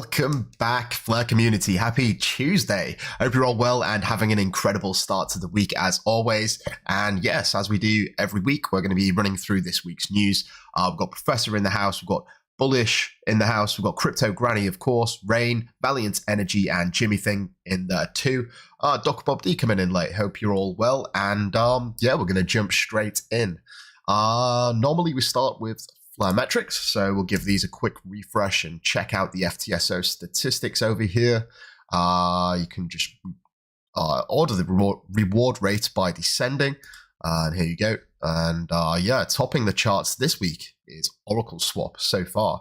Welcome back, Flare community. Happy Tuesday. Hope you're all well and having an incredible start to the week as always. And yes, as we do every week, we're going to be running through this week's news. We've got Professor in the house, we've got Bullish in the house, we've got Crypto Granny, of course, Rain, Valiant Energy, and Jimmy Thing in there too. Dr. Bob D coming in late. Hope you're all well. And yeah, we're going to jump straight in. Normally we start with Flare metrics, so we'll give these a quick refresh and check out the FTSO statistics over here. You can just order the reward rate by descending, and here you go. And yeah, topping the charts this week is Oracle Swap so far,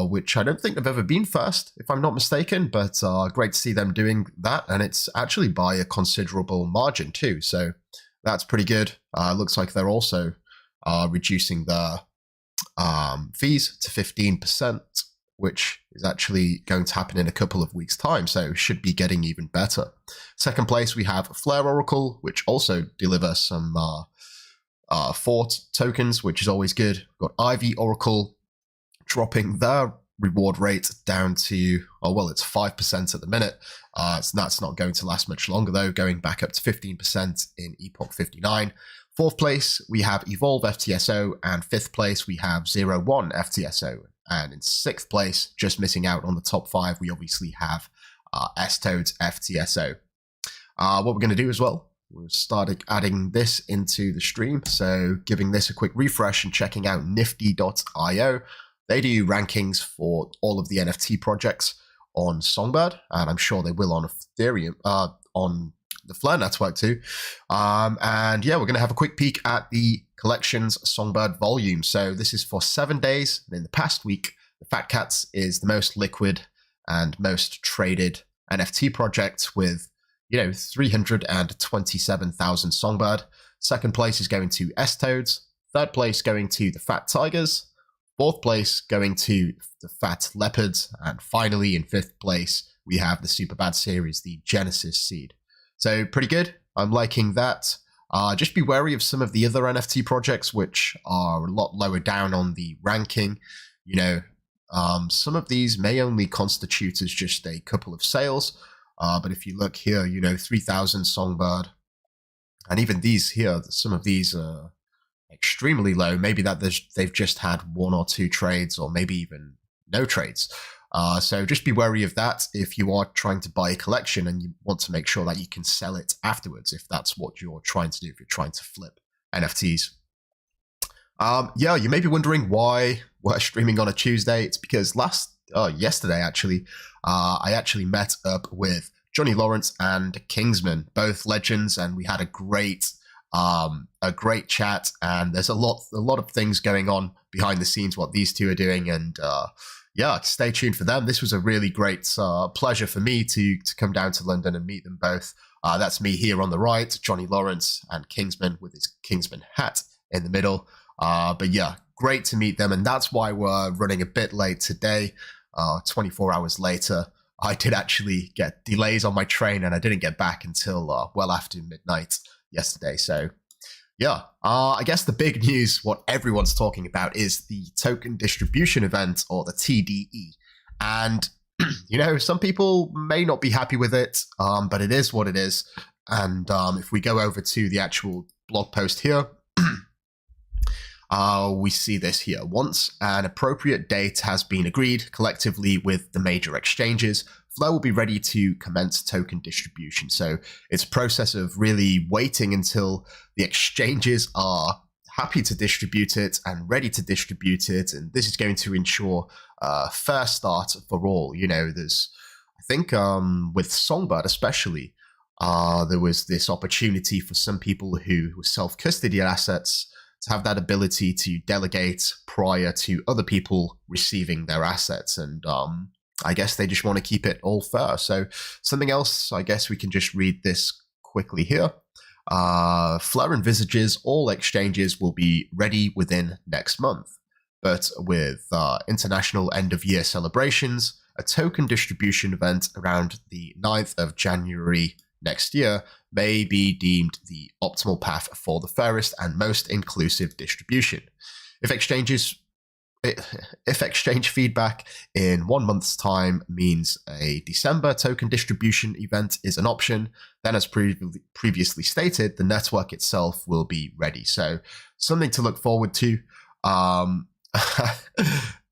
which I don't think they've ever been first, if I'm not mistaken, but great to see them doing that, and it's actually by a considerable margin too, so that's pretty good. Looks like they're also reducing their fees to 15%, which is actually going to happen in a couple of weeks' time, so should be getting even better. Second place, we have Flare Oracle, which also delivers some Fort tokens, which is always good. We've got Ivy Oracle dropping their reward rate down to, oh, well, it's 5% at the minute. So that's not going to last much longer, though, going back up to 15% in Epoch 59. Fourth place, we have Evolve FTSO, and fifth place, we have 01 FTSO. And in sixth place, just missing out on the top five, we obviously have S-Toads FTSO. What we're going to do as well, we'll start adding this into the stream. So giving this a quick refresh and checking out nifty.io. They do rankings for all of the NFT projects on Songbird, and I'm sure they will on Ethereum, on the Flare network too. And yeah, we're going to have a quick peek at the collection's Songbird volume. So this is for 7 days. And in the past week, the Fat Cats is the most liquid and most traded NFT project with, 327,000 Songbird. Second place is going to S-Toads. Third place going to the Fat Tigers. Fourth place going to the Fat Leopards. And finally, in fifth place, we have the Superbad series, the Genesis Seed. So pretty good. I'm liking that. Just be wary of some of the other NFT projects, which are a lot lower down on the ranking. Some of these may only constitute as just a couple of sales. But if you look here, 3,000 Songbird. And even these here, some of these are extremely low. Maybe that they've just had one or two trades, or maybe even no trades. So just be wary of that if you are trying to buy a collection and you want to make sure that you can sell it afterwards, if that's what you're trying to do, if you're trying to flip NFTs. Yeah, you may be wondering why we're streaming on a Tuesday. It's because yesterday, actually, I actually met up with Johnny Lawrence and Kingsman, both legends, and we had a great chat. And there's a lot of things going on behind the scenes, what these two are doing, and yeah, stay tuned for them. This was a really great pleasure for me to come down to London and meet them both. That's me here on the right, Johnny Lawrence, and Kingsman with his Kingsman hat in the middle. But yeah, great to meet them, and that's why we're running a bit late today. 24 hours later, I did actually get delays on my train, and I didn't get back until well after midnight yesterday. So yeah, I guess the big news, what everyone's talking about, is the token distribution event, or the TDE. And, some people may not be happy with it, but it is what it is. And if we go over to the actual blog post here, we see this here. Once an appropriate date has been agreed collectively with the major exchanges, Flare will be ready to commence token distribution. So it's a process of really waiting until the exchanges are happy to distribute it and ready to distribute it. And this is going to ensure a fair start for all. There's, I think with Songbird especially, there was this opportunity for some people who self-custody assets to have that ability to delegate prior to other people receiving their assets. And I guess they just want to keep it all fair. So something else, I guess we can just read this quickly here. Flare envisages all exchanges will be ready within next month, but with international end-of-year celebrations, a token distribution event around the 9th of January next year may be deemed the optimal path for the fairest and most inclusive distribution. If if exchange feedback in 1 month's time means a December token distribution event is an option, then as previously stated, the network itself will be ready. So something to look forward to.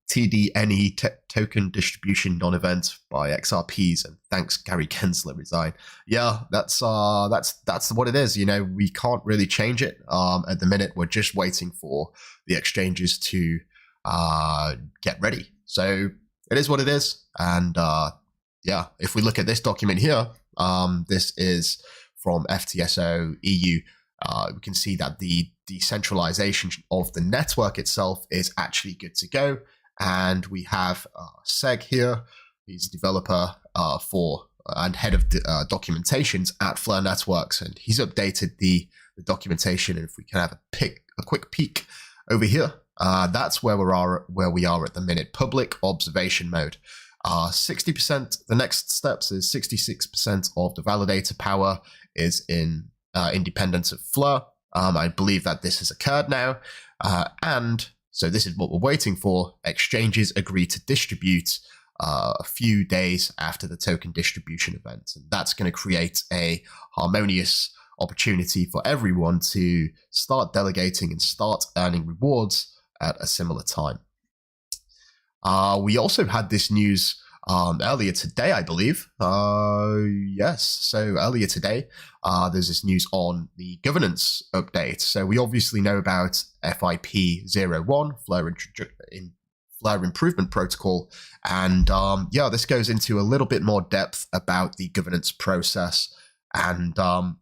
TDNE token distribution non-event by XRPs, and thanks Gary Gensler resign. Yeah, that's what it is. You know, we can't really change it. At the minute, we're just waiting for the exchanges to get ready. So it is what it is. And yeah, if we look at this document here, this is from FTSO EU. We can see that the decentralization of the network itself is actually good to go. And we have Seg here. He's a developer for and head of documentations at FLR Networks, and he's updated the documentation. And if we can have a quick peek over here, that's where we are at the minute. Public observation mode. 60%. The next steps is 66% of the validator power is in independence of FLR. I believe that this has occurred now, and so this is what we're waiting for. Exchanges agree to distribute a few days after the token distribution event. And that's going to create a harmonious opportunity for everyone to start delegating and start earning rewards at a similar time. We also had this news earlier today, I believe. Yes, so earlier today, there's this news on the governance update. So we obviously know about FIP01, FLR Improvement Protocol, and yeah, this goes into a little bit more depth about the governance process. And I'm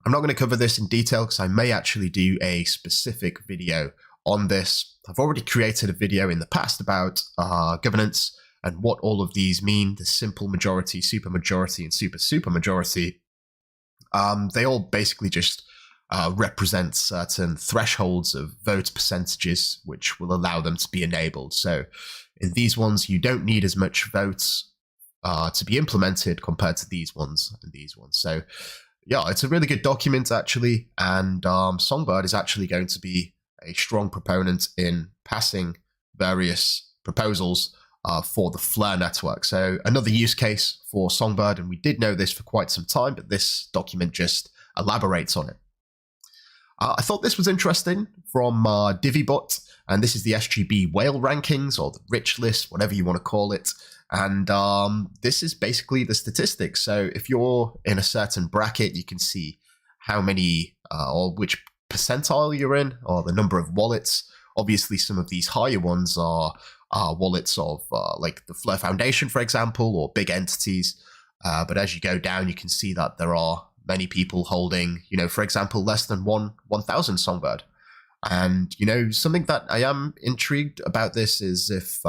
not going to cover this in detail because I may actually do a specific video on this. I've already created a video in the past about governance and what all of these mean, the simple majority, super majority, and super majority. They all basically just represent certain thresholds of vote percentages, which will allow them to be enabled. So in these ones, you don't need as much votes to be implemented compared to these ones and these ones. So yeah, it's a really good document actually, and Songbird is actually going to be a strong proponent in passing various proposals for the FLR network. So another use case for Songbird, and we did know this for quite some time, but this document just elaborates on it. I thought this was interesting from DiviBot, and this is the SGB whale rankings, or the rich list, whatever you want to call it. And this is basically the statistics. So if you're in a certain bracket, you can see how many or which percentile you're in, or the number of wallets. Obviously, some of these higher ones are wallets of like the FLR Foundation, for example, or big entities. But as you go down, you can see that there are many people holding, you know, for example, less than 1,000 Songbird. And, you know, something that I am intrigued about this is if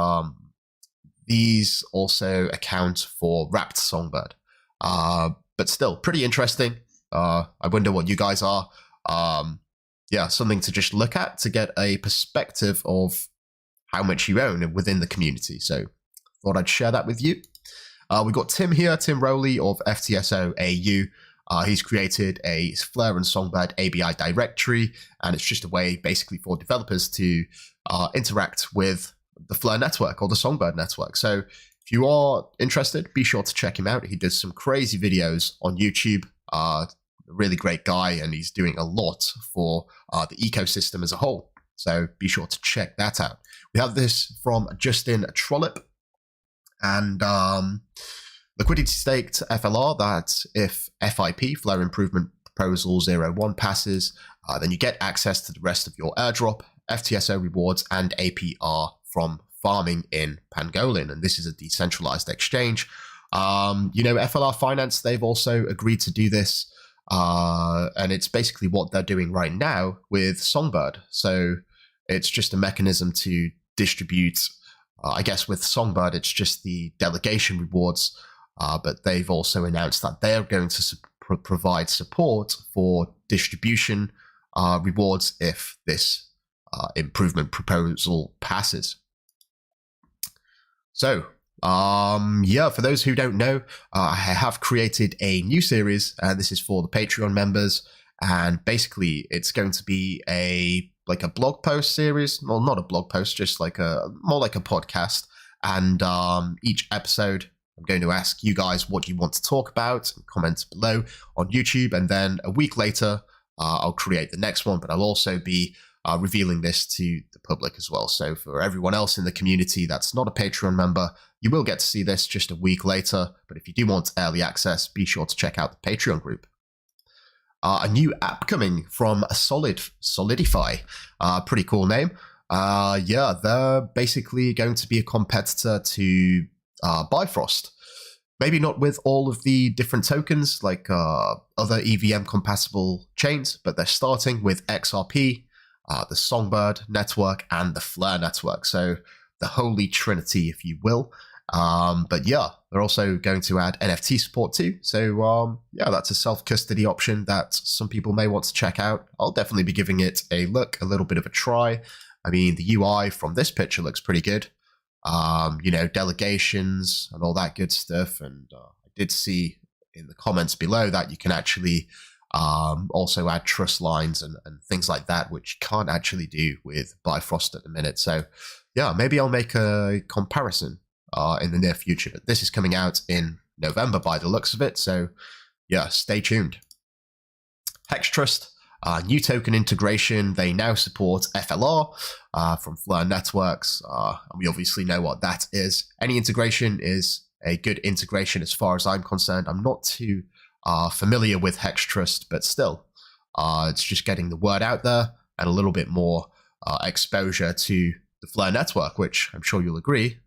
these also account for wrapped Songbird. But still, pretty interesting. I wonder what you guys are. Yeah, something to just look at to get a perspective of how much you own within the community. So thought I'd share that with you. We've got Tim here, Tim Rowley of FTSO AU. He's created a FLR and Songbird ABI directory, and it's just a way basically for developers to interact with the FLR network or the Songbird network. So if you are interested, be sure to check him out. He does some crazy videos on YouTube. Really great guy, and he's doing a lot for the ecosystem as a whole. So be sure to check that out. We have this from Justin Trollope, and liquidity staked FLR that if FIP, FLR Improvement Proposal 01 passes, then you get access to the rest of your airdrop, FTSO rewards, and APR from farming in Pangolin. And this is a decentralized exchange. You know, FLR Finance, they've also agreed to do this. And it's basically what they're doing right now with Songbird. So it's just a mechanism to distribute, I guess with Songbird, it's just the delegation rewards, but they've also announced that they're going to provide support for distribution rewards if this improvement proposal passes. So, yeah, for those who don't know, I have created a new series, and this is for the Patreon members, and basically it's going to be a a blog post series. Well, not a blog post, just like more like a podcast. And each episode, I'm going to ask you guys what you want to talk about and comment below on YouTube. And then a week later, I'll create the next one, but I'll also be revealing this to the public as well. So for everyone else in the community that's not a Patreon member, you will get to see this just a week later. But if you do want early access, be sure to check out the Patreon group. A new app coming from Solidify. Pretty cool name. Yeah, they're basically going to be a competitor to Bifrost. Maybe not with all of the different tokens like other EVM compatible chains, but they're starting with XRP, the Songbird network, and the Flare network. So the holy trinity, if you will. But yeah, they're also going to add NFT support too. So yeah, that's a self-custody option that some people may want to check out. I'll definitely be giving it a look, a little bit of a try. I mean, the UI from this picture looks pretty good. You know, delegations and all that good stuff. And I did see in the comments below that you can actually also add trust lines and things like that, which you can't actually do with Bifrost at the minute. So yeah, maybe I'll make a comparison in the near future. This is coming out in November by the looks of it. So yeah, stay tuned. Hex Trust. New token integration. They now support FLR from Flare Networks. And we obviously know what that is. Any integration is a good integration as far as I'm concerned. I'm not too familiar with Hex Trust, but still, it's just getting the word out there and a little bit more exposure to the Flare Network, which I'm sure you'll agree,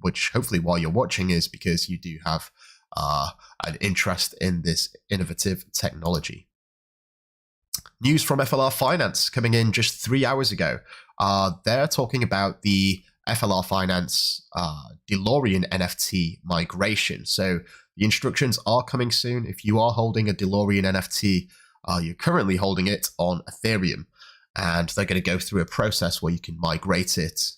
which hopefully while you're watching is because you do have an interest in this innovative technology. News from FLR Finance coming in just 3 hours ago. They're talking about the FLR Finance DeLorean NFT migration. So the instructions are coming soon. If you are holding a DeLorean NFT, you're currently holding it on Ethereum. And they're going to go through a process where you can migrate it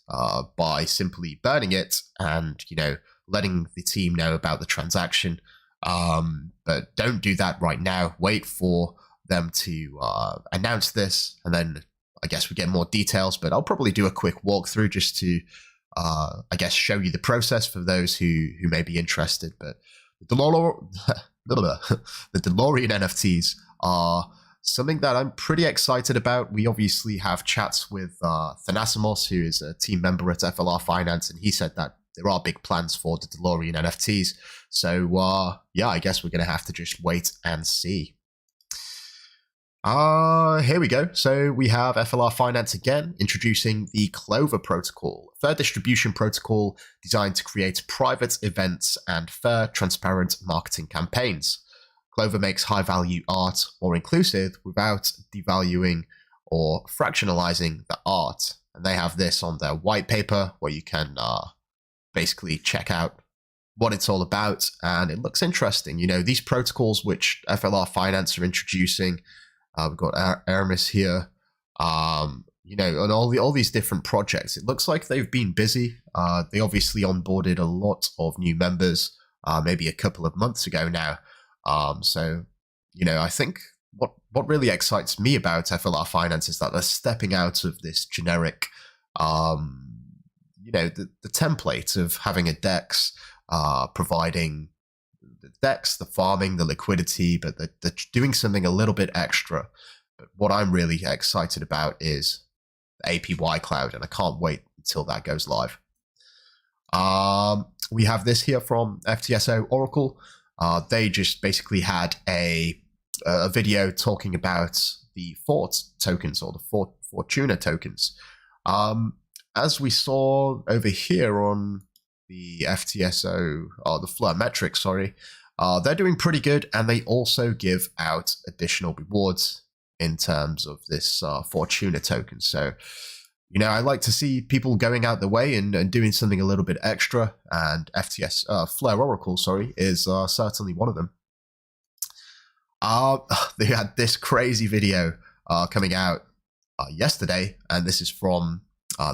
by simply burning it and, you know, letting the team know about the transaction. But don't do that right now. Wait for them to announce this, and then I guess we get more details, but I'll probably do a quick walkthrough just to I guess show you the process for those who may be interested. But the DeLorean NFTs are something that I'm pretty excited about. We obviously have chats with Thanasimos, who is a team member at FLR Finance, and he said that there are big plans for the DeLorean NFTs. So yeah, I guess we're going to have to just wait and see. Here we go. So we have FLR Finance again introducing the Clover protocol, a fair distribution protocol designed to create private events and fair, transparent marketing campaigns. Clover makes high-value art more inclusive without devaluing or fractionalizing the art. And they have this on their white paper where you can basically check out what it's all about. And it looks interesting. You know, these protocols which FLR Finance are introducing, we've got Aramis here, you know, and all these different projects. It looks like they've been busy. They obviously onboarded a lot of new members, maybe a couple of months ago now. So, you know, I think what really excites me about FLR Finance is that they're stepping out of this generic, you know, the template of having a DEX, providing the DEX, the farming, the liquidity, but they're doing something a little bit extra. But what I'm really excited about is the APY cloud, and I can't wait until that goes live. We have this here from FTSO Oracle. They just basically had a video talking about the Fort tokens, or the Fortuna tokens. As we saw over here on the FTSO, or the Flare metrics, sorry, they're doing pretty good, and they also give out additional rewards in terms of this Fortuna token. So, you know, I like to see people going out the way and doing something a little bit extra, and Flare Oracle, sorry, is certainly one of them. They had this crazy video coming out yesterday, and this is from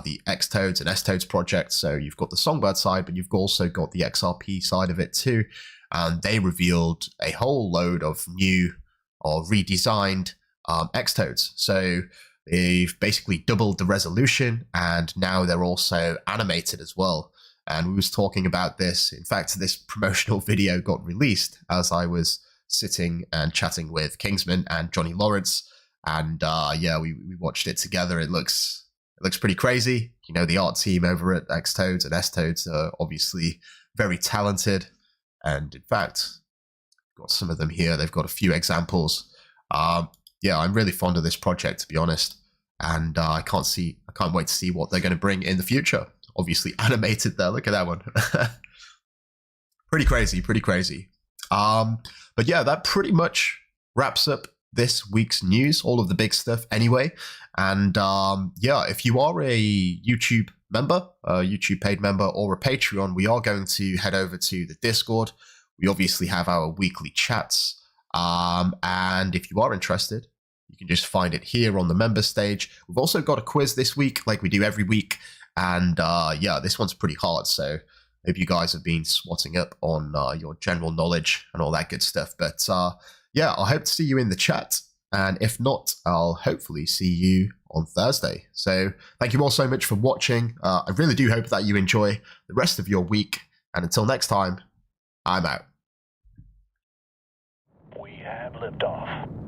the Xtoads and Stoads project. So you've got the Songbird side, but you've also got the XRP side of it too. And they revealed a whole load of new or redesigned Xtoads. So They've basically doubled the resolution, and now they're also animated as well. And we was talking about this. In fact, this promotional video got released as I was sitting and chatting with Kingsman and Johnny Lawrence. And yeah, we watched it together. It looks pretty crazy. You know, the art team over at Xtoads and S-Toads are obviously very talented. And in fact, got some of them here. They've got a few examples. Yeah, I'm really fond of this project, to be honest. And I can't wait to see what they're going to bring in the future. Obviously animated there. Look at that one. Pretty crazy, pretty crazy. But yeah, that pretty much wraps up this week's news, all of the big stuff anyway. And yeah, if you are a YouTube member, a YouTube paid member, or a Patreon, we are going to head over to the Discord. We obviously have our weekly chats. And if you are interested, you can just find it here on the member stage. We've also got a quiz this week, like we do every week. And yeah, this one's pretty hard. So hope you guys have been swatting up on your general knowledge and all that good stuff. But yeah, I hope to see you in the chat. And if not, I'll hopefully see you on Thursday. So thank you all so much for watching. I really do hope that you enjoy the rest of your week. And until next time, I'm out. We have liftoff.